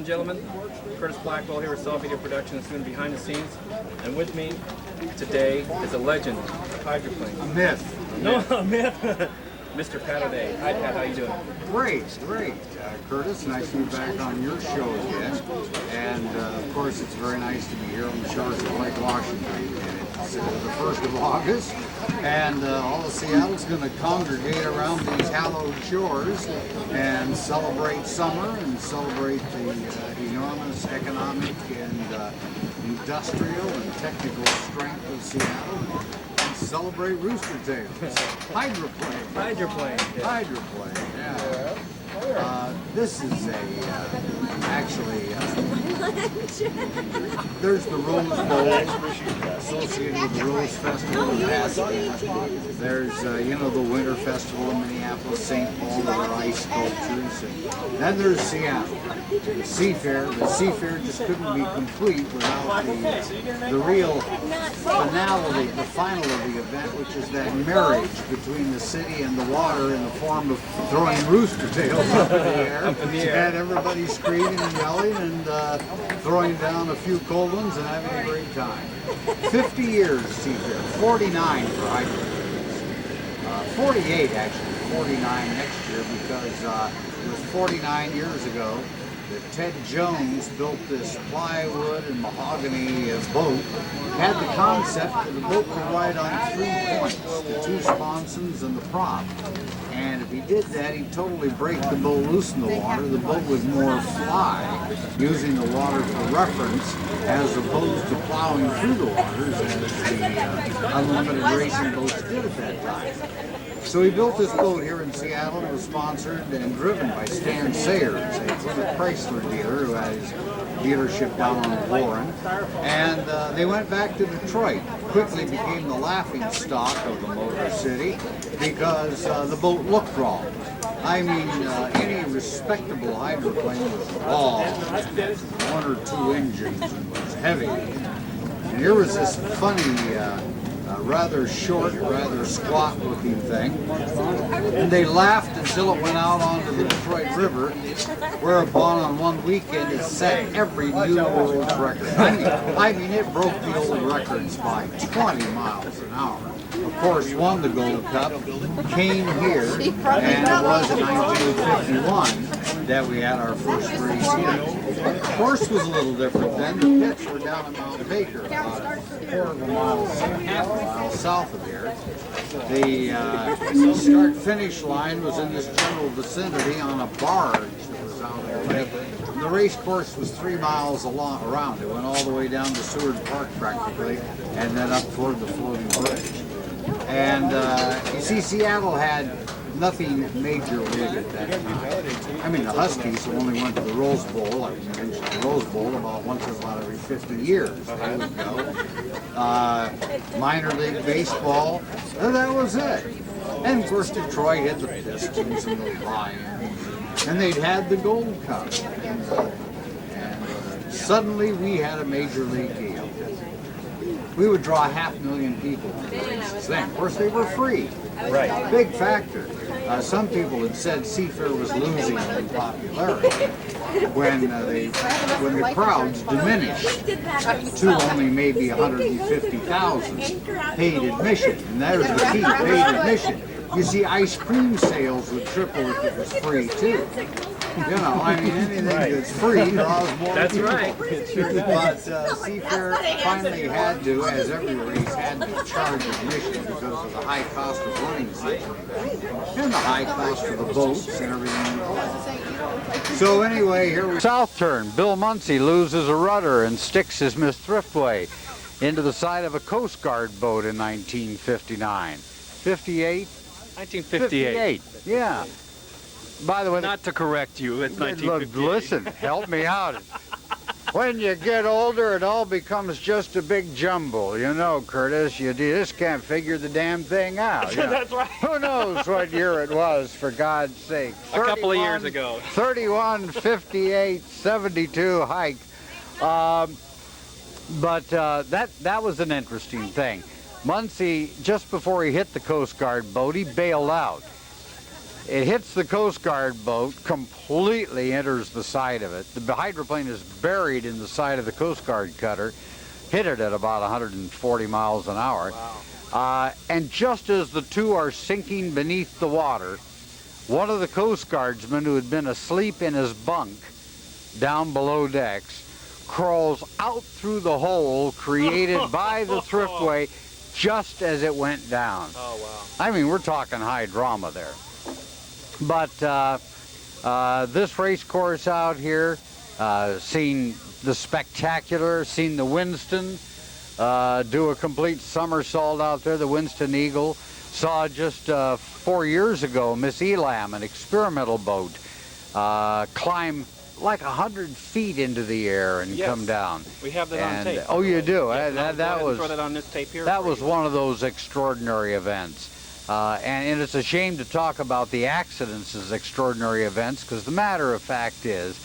and gentlemen, Curtis Blackwell here with Saw Video Productions, doing behind the scenes. And with me today is a legend, hydroplane. A myth. No, a myth. Mr. Pat O'Day. Hi Pat, how you doing? Great. Curtis, nice to be back on your show again. And of course, it's very nice to be here on the shores of Lake Washington. And it's the 1st of August, and all of Seattle's going to congregate around these hallowed shores and celebrate summer and celebrate the enormous economic and industrial and technical strength of Seattle. Celebrate rooster tails. Hydroplane. Hydroplane. Yeah. Hydroplane, yeah. This is there's the Rose Bowl associated with the Rose Festival in Pasadena. There's, the Winter Festival in Minneapolis, St. Paul, with our ice sculptures. And then there's Seattle. The Seafair. The Seafair just couldn't be complete without the real finality, the final of the event, which is that marriage between the city and the water in the form of throwing rooster tails up in the air, and everybody screaming and yelling and throwing down a few cold ones and having a great time. 50 years Seafair, 49 for hydroplanes. 48 actually, 49 next year, because it was 49 years ago that Ted Jones built this plywood and mahogany boat. Had the concept that the boat could ride on 3 points, the 2 sponsons and the prop. And if he did that, he'd totally break the boat loose in the water. The boat would more fly, using the water for reference, as opposed to plowing through the waters as the unlimited racing boats did at that time. So he built this boat here in Seattle. It was sponsored and driven by Stan Sayers, a Plymouth Chrysler dealer who has dealership down on Warren. And they went back to Detroit. Quickly became the laughing stock of the Motor City because the boat looked wrong. I mean, any respectable hydroplane was raw, 1 or 2 engines, and was heavy. And here was this funny, rather short, rather squat-looking thing, and they laughed until it went out onto the Detroit River, whereupon on one weekend it set every new world record. I mean, it broke the old records by 20 miles an hour. Of course, won the Gold Cup, came here, and it was in 1951 that we had our first race here. The course was a little different then. The pits were down at Mount Baker, about a quarter of a mile, half a mile south of here. The start-finish line was in this general vicinity on a barge that was out on the lake. The race course was 3 miles around. It went all the way down to Seward Park practically, and then up toward the floating bridge. And you see, Seattle had nothing major league at that time. I mean, the Huskies only went to the Rose Bowl, like you mentioned, the Rose Bowl about once every 50 years. They would go. Minor league baseball, and that was it. And of course, Detroit had the Pistons and the Lions, and they'd had the Gold Cup. And suddenly, we had a major league deal. We would draw 500,000 people to the races then. Of course, they were free. Right. Big factor. Some people had said Seafair was losing in popularity when the crowds diminished to only maybe 150,000 paid admission. And there's the key, paid admission. You see, ice cream sales would triple if it was free too. You know, I mean, anything that's free draws more That's people. right. But Seafair finally had to, as every race had to, charge admission because of the high cost of running such an event and the high cost of the boats and everything else. So anyway, here we south turn. Bill Muncie loses a rudder and sticks his Miss Thriftway into the side of a Coast Guard boat in 1959. 58? 1958. Yeah. By the way, Not to correct you, it's 1958. listen, help me out. When you get older, it all becomes just a big jumble. You know, Curtis, you just can't figure the damn thing out. You know? That's right. Who knows what year it was, for God's sake. A couple of years ago. 31, 58, 72 hike. But that was an interesting thing. Muncie, just before he hit the Coast Guard boat, he bailed out. It hits the Coast Guard boat, completely enters the side of it. The hydroplane is buried in the side of the Coast Guard cutter, hit it at about 140 miles an hour. Wow. And just as the two are sinking beneath the water, one of the Coast Guardsmen who had been asleep in his bunk down below decks crawls out through the hole created by the thriftway just as it went down. Oh, wow. I mean, we're talking high drama there. But this race course out here, seen the Spectacular, seen the Winston do a complete somersault out there, the Winston Eagle. Saw just 4 years ago Miss Elam, an experimental boat, climb like 100 feet into the air and come down. We have that on tape. Oh, you do? Yes, that was throw that on this tape here. That was one of those extraordinary events. And it's a shame to talk about the accidents as extraordinary events, because the matter of fact is,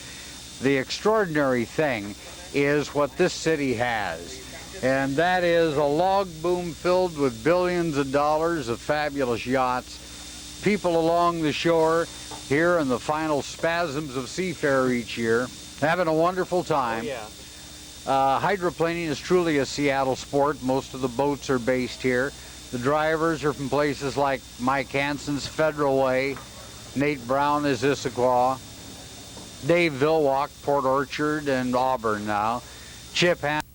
the extraordinary thing is what this city has. And that is a log boom filled with billions of dollars of fabulous yachts, people along the shore here in the final spasms of Seafair each year, having a wonderful time. Oh, yeah. Hydroplaning is truly a Seattle sport. Most of the boats are based here. The drivers are from places like Mike Hansen's Federal Way, Nate Brown is Issaquah, Dave Vilwalk, Port Orchard, and Auburn now. Chip Hansen,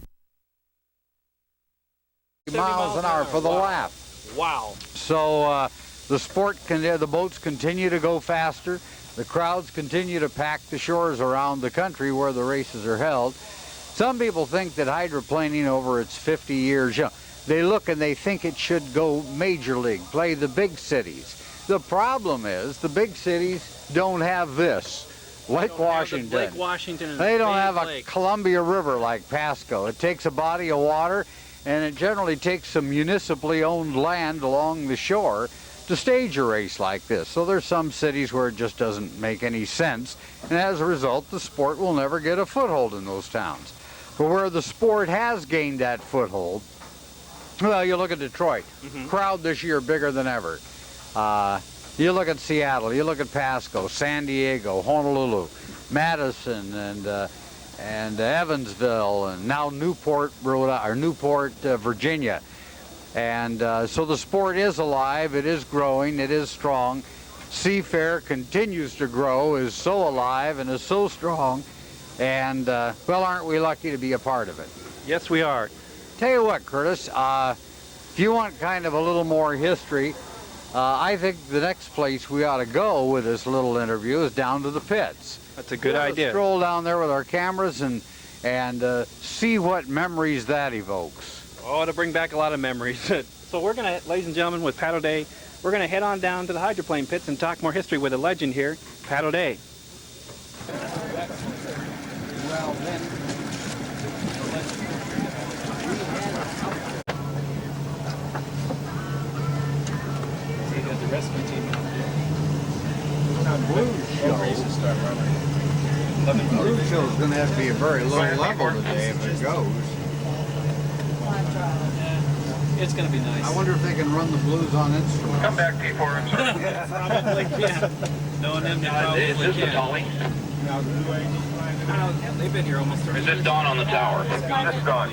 miles an hour for the lap. Wow. So the boats continue to go faster. The crowds continue to pack the shores around the country where the races are held. Some people think that hydroplaning over its 50 years, they look and they think it should go major league, play the big cities. The problem is the big cities don't have this. Lake Washington. Lake Washington. They don't have a Columbia River like Pasco. It takes a body of water, and it generally takes some municipally owned land along the shore to stage a race like this. So there's some cities where it just doesn't make any sense, and as a result, the sport will never get a foothold in those towns. But where the sport has gained that foothold, well, you look at Detroit. Crowd this year bigger than ever. You look at Seattle, you look at Pasco, San Diego, Honolulu, Madison, and Evansville, and now Newport, Virginia. And so the sport is alive, it is growing, it is strong. Seafair continues to grow, is so alive and is so strong. And, well, aren't we lucky to be a part of it? Yes, we are. Tell you what, Curtis, if you want kind of a little more history, I think the next place we ought to go with this little interview is down to the pits. That's a good We'll idea. Stroll down there with our cameras and see what memories that evokes. Oh, to bring back a lot of memories. So we're going to, ladies and gentlemen, with Pat O'Day, we're going to head on down to the hydroplane pits and talk more history with a legend here, Pat O'Day. Well, then, The rescue team. Races start running. Blue show is going to have to be a very low level today if it goes. It's going to be nice. I wonder if they can run the blues on instruments. Come back, P4. Probably can. Knowing them, they probably Is this the can. Dolly? They've been here almost 30 Is years. this Dawn on the tower? It's gone. It's Dawn.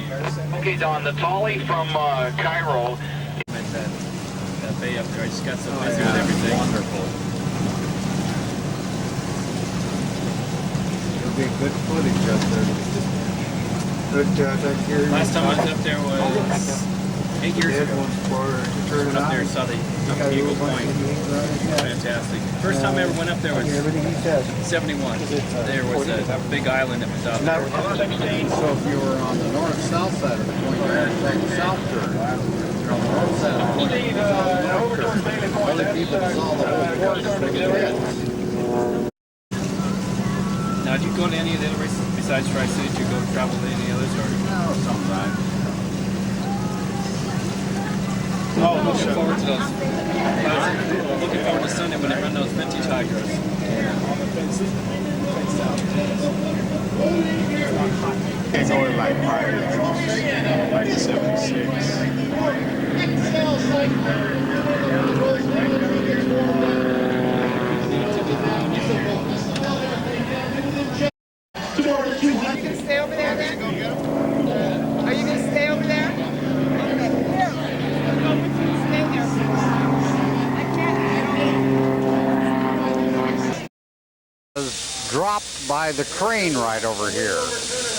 Okay, Dawn, the Dolly from Cairo. That bay up there, I just got so busy with everything. Wonderful. It'll be good footage up there. But back here. Last time I was up there was 8 years ago. Turn Up there, saw the Eagle Point. Fantastic. First time I ever went up there was 71. There was a big island that was out there. So if you were on the north-south side of the point, you're going to take the south turn. You're on the north side of the point, you're on the north turn. Other people saw the whole course from the pit. Now, did you go to any of the other races besides Tri-City? Did you go travel to any others? Or? No, sometimes. Oh, looking forward to those. Looking forward to Sunday when they run those vintage hydros. It's only like 5 years, like 76. dropped by the crane right over here.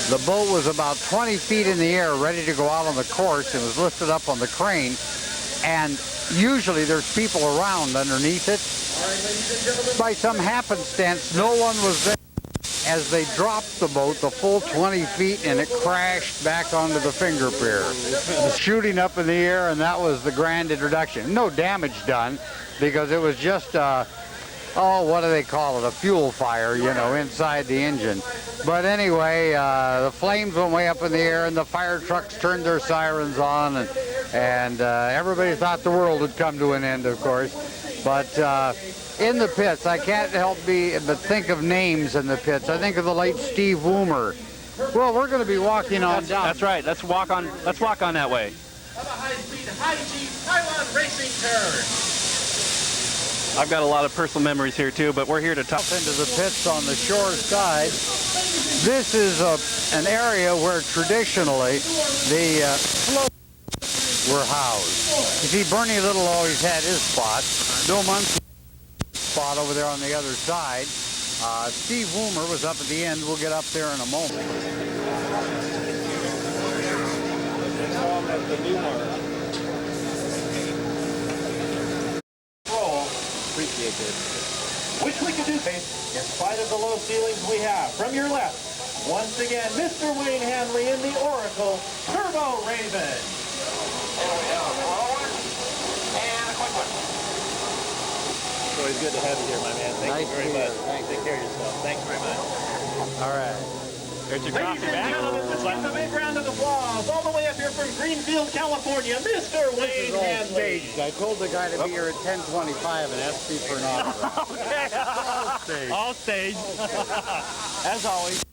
The boat was about 20 feet in the air, ready to go out on the course, and was lifted up on the crane. And usually there's people around underneath it. By some happenstance, no one was there as they dropped the boat the full 20 feet, and it crashed back onto the finger pier, shooting up in the air, and that was the grand introduction. No damage done, because it was just what do they call it, a fuel fire, you know, inside the engine. But anyway, the flames went way up in the air, and the fire trucks turned their sirens on, and everybody thought the world had come to an end, of course. But in the pits, I can't help but think of names in the pits. I think of the late Steve Woomer. Well, we're going to be walking on down. That's right. Let's walk on that way. Of a high-speed, high-G pylon racing turn. I've got a lot of personal memories here too, but we're here to talk Into the pits on the shore side. This is an area where traditionally the floats were housed. You see, Bernie Little always had his spot. Bill Munson spot over there on the other side. Steve Woomer was up at the end. We'll get up there in a moment. Appreciate this. Which we can do, in spite of the low ceilings we have. From your left, once again, Mr. Wayne Hanley in the Oracle Turbo Raven. And we have a blower and a quick one. It's always good to have you here, my man. Thank you very much. Take care of yourself. Thanks very much. All right. There's your Ladies coffee and back. gentlemen, let's give a big round of applause all the way up here from Greenfield, California, Mr. Wayne Hanley. I told the guy to be here at 10:25 and asked me for an autograph. Okay. All staged. All stage. As always.